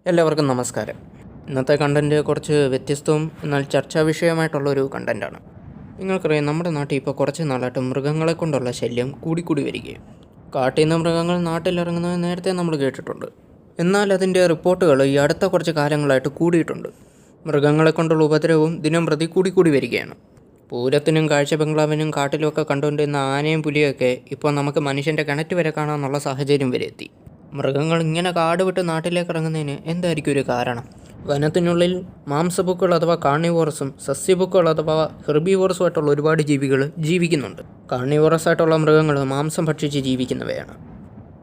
എല്ലാവർക്കും നമസ്കാരം. ഇന്നത്തെ കണ്ടൻറ്റ് കുറച്ച് വ്യത്യസ്തവും എന്നാൽ ചർച്ചാ വിഷയമായിട്ടുള്ളൊരു കണ്ടൻറ്റാണ്. നിങ്ങൾക്കറിയാം, നമ്മുടെ നാട്ടിൽ ഇപ്പോൾ കുറച്ച് നാളായിട്ട് മൃഗങ്ങളെ കൊണ്ടുള്ള ശല്യം കൂടിക്കൂടി വരികയും കാട്ടിൽ നിന്ന് മൃഗങ്ങൾ നാട്ടിലിറങ്ങുന്നത് നേരത്തെ നമ്മൾ കേട്ടിട്ടുണ്ട്. എന്നാൽ അതിൻ്റെ റിപ്പോർട്ടുകൾ ഈ അടുത്ത കുറച്ച് കാലങ്ങളായിട്ട് കൂടിയിട്ടുണ്ട്. മൃഗങ്ങളെ കൊണ്ടുള്ള ഉപദ്രവവും ദിനം പ്രതി കൂടിക്കൂടി വരികയാണ്. പൂരത്തിനും കാഴ്ച ബംഗ്ലാവിനും കാട്ടിലുമൊക്കെ കണ്ടുകൊണ്ടിരുന്ന ആനയും പുലിയൊക്കെ ഇപ്പോൾ നമുക്ക് മനുഷ്യൻ്റെ കിണറ്റ് വരെ കാണാമെന്നുള്ള സാഹചര്യം വരെ എത്തി. മൃഗങ്ങൾ ഇങ്ങനെ കാട് വിട്ട് നാട്ടിലേക്ക് ഇറങ്ങുന്നതിന് എന്തായിരിക്കും ഒരു കാരണം? വനത്തിനുള്ളിൽ മാംസഭുക്കുകൾ അഥവാ കാർണിവോറസും സസ്യഭുക്കുകൾ അഥവാ ഹെർബിവോറസുമായിട്ടുള്ള ഒരുപാട് ജീവികൾ ജീവിക്കുന്നുണ്ട്. കാർണിവോറസ് ആയിട്ടുള്ള മൃഗങ്ങൾ മാംസം ഭക്ഷിച്ച് ജീവിക്കുന്നവയാണ്.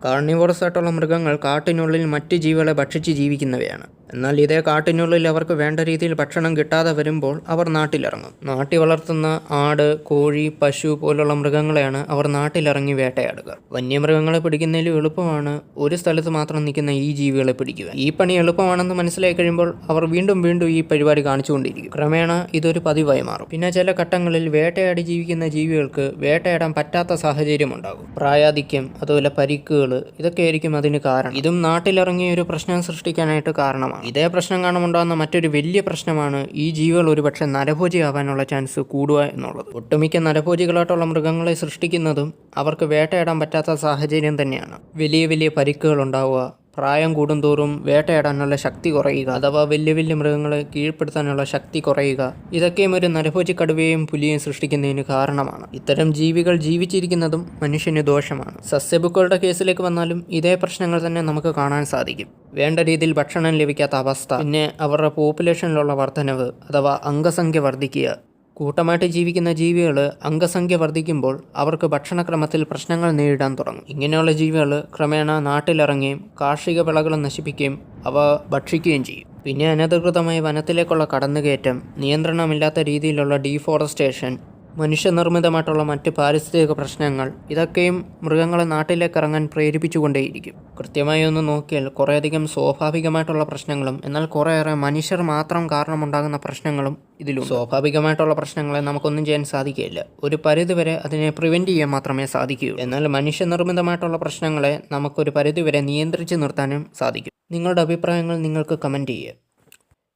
കാർണിവോറസ് ആയിട്ടുള്ള മൃഗങ്ങൾ കാട്ടിനുള്ളിൽ മറ്റ് ജീവികളെ ഭക്ഷിച്ച് ജീവിക്കുന്നവയാണ്. എന്നാൽ ഇതേ കാട്ടിനുള്ളിൽ അവർക്ക് വേണ്ട രീതിയിൽ ഭക്ഷണം കിട്ടാതെ വരുമ്പോൾ അവർ നാട്ടിലിറങ്ങും. നാട്ടിൽ വളർത്തുന്ന ആട്, കോഴി, പശു പോലുള്ള മൃഗങ്ങളെയാണ് അവർ നാട്ടിലിറങ്ങി വേട്ടയാടുക. വന്യമൃഗങ്ങളെ പിടിക്കുന്നതിലും എളുപ്പമാണ് ഒരു സ്ഥലത്ത് മാത്രം നിൽക്കുന്ന ഈ ജീവികളെ പിടിക്കുക. ഈ പണി എളുപ്പമാണെന്ന് മനസ്സിലായി കഴിയുമ്പോൾ അവർ വീണ്ടും വീണ്ടും ഈ പരിപാടി കാണിച്ചുകൊണ്ടിരിക്കും. ക്രമേണ ഇതൊരു പതിവായി മാറും. പിന്നെ ചില ഘട്ടങ്ങളിൽ വേട്ടയാടി ജീവിക്കുന്ന ജീവികൾക്ക് വേട്ടയാടാൻ പറ്റാത്ത സാഹചര്യം ഉണ്ടാകും. പ്രായാധിക്യം, അതുപോലെ പരിക്കുകൾ, ഇതൊക്കെയായിരിക്കും അതിന് കാരണം. ഇതും നാട്ടിലിറങ്ങിയ ഒരു പ്രശ്നം സൃഷ്ടിക്കാനായിട്ട് കാരണമാണ്. ഇതേ പ്രശ്നം കാണുമുണ്ടാകുന്ന മറ്റൊരു വലിയ പ്രശ്നമാണ് ഈ ജീവികൾ ഒരുപക്ഷെ നരഭോജിയാവാനുള്ള ചാൻസ് കൂടുക എന്നുള്ളത്. ഒട്ടുമിക്ക നരഭോജികളായിട്ടുള്ള മൃഗങ്ങളെ സൃഷ്ടിക്കുന്നതും അവർക്ക് വേട്ടയാടാൻ പറ്റാത്ത സാഹചര്യം തന്നെയാണ്. വലിയ വലിയ പരിക്കുകൾ ഉണ്ടാവുക, പ്രായം കൂടുന്തോറും വേട്ടയാടാനുള്ള ശക്തി കുറയുക, അഥവാ വലിയ വലിയ മൃഗങ്ങളെ കീഴ്പ്പെടുത്താനുള്ള ശക്തി കുറയുക, ഇതൊക്കെയും ഒരു നരഭോജി കടുവയും പുലിയും സൃഷ്ടിക്കുന്നതിന് കാരണമാണ്. ഇത്തരം ജീവികൾ ജീവിച്ചിരിക്കുന്നതും മനുഷ്യന് ദോഷമാണ്. സസ്യഭുക്കുകളുടെ കേസിലേക്ക് വന്നാലും ഇതേ പ്രശ്നങ്ങൾ തന്നെ നമുക്ക് കാണാൻ സാധിക്കും. വേണ്ട രീതിയിൽ ഭക്ഷണം ലഭിക്കാത്ത അവസ്ഥ, പിന്നെ അവരുടെ പോപ്പുലേഷനിലുള്ള വർധനവ് അഥവാ അംഗസംഖ്യ വർദ്ധിക്കുക. കൂട്ടമായിട്ട് ജീവിക്കുന്ന ജീവികൾ അംഗസംഖ്യ വർദ്ധിക്കുമ്പോൾ അവർക്ക് ഭക്ഷണക്രമത്തിൽ പ്രശ്നങ്ങൾ നേരിടാൻ തുടങ്ങും. ഇങ്ങനെയുള്ള ജീവികൾ ക്രമേണ നാട്ടിലിറങ്ങുകയും കാർഷിക വിളകൾ നശിപ്പിക്കുകയും അവ ഭക്ഷിക്കുകയും ചെയ്യും. പിന്നെ അനധികൃതമായ വനത്തിലേക്കുള്ള കടന്നുകയറ്റം, നിയന്ത്രണമില്ലാത്ത രീതിയിലുള്ള ഡീഫോറസ്റ്റേഷൻ, മനുഷ്യനിർമ്മിതമായിട്ടുള്ള മറ്റ് പാരിസ്ഥിതിക പ്രശ്നങ്ങൾ, ഇതൊക്കെയും മൃഗങ്ങളെ നാട്ടിലേക്ക് ഇറങ്ങാൻ പ്രേരിപ്പിച്ചുകൊണ്ടേയിരിക്കും. കൃത്യമായി ഒന്ന് നോക്കിയാൽ കുറേയധികം സ്വാഭാവികമായിട്ടുള്ള പ്രശ്നങ്ങളും എന്നാൽ കുറേയേറെ മനുഷ്യർ മാത്രം കാരണമുണ്ടാകുന്ന പ്രശ്നങ്ങളും ഇതിലും. സ്വാഭാവികമായിട്ടുള്ള പ്രശ്നങ്ങളെ നമുക്കൊന്നും ചെയ്യാൻ സാധിക്കില്ല. ഒരു പരിധിവരെ അതിനെ പ്രിവെൻറ്റ് ചെയ്യാൻ മാത്രമേ സാധിക്കുകയുള്ളൂ. എന്നാൽ മനുഷ്യനിർമ്മിതമായിട്ടുള്ള പ്രശ്നങ്ങളെ നമുക്കൊരു പരിധിവരെ നിയന്ത്രിച്ച് നിർത്താനും സാധിക്കും. നിങ്ങളുടെ അഭിപ്രായങ്ങൾ നിങ്ങൾക്ക് കമൻറ്റ് ചെയ്യുക.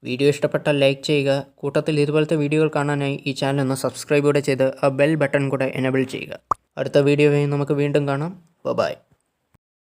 വീഡിയോ ഇഷ്ടപ്പെട്ടാൽ ലൈക്ക് ചെയ്യുക. കൂട്ടത്തിൽ ഇതുപോലത്തെ വീഡിയോകൾ കാണാനായി ഈ ചാനൽ ഒന്ന് സബ്സ്ക്രൈബ് കൂടെ ചെയ്ത് ആ ബെൽ ബട്ടൺ കൂടെ എനേബിൾ ചെയ്യുക. അടുത്ത വീഡിയോയിൽ നമുക്ക് വീണ്ടും കാണാം. ബൈ.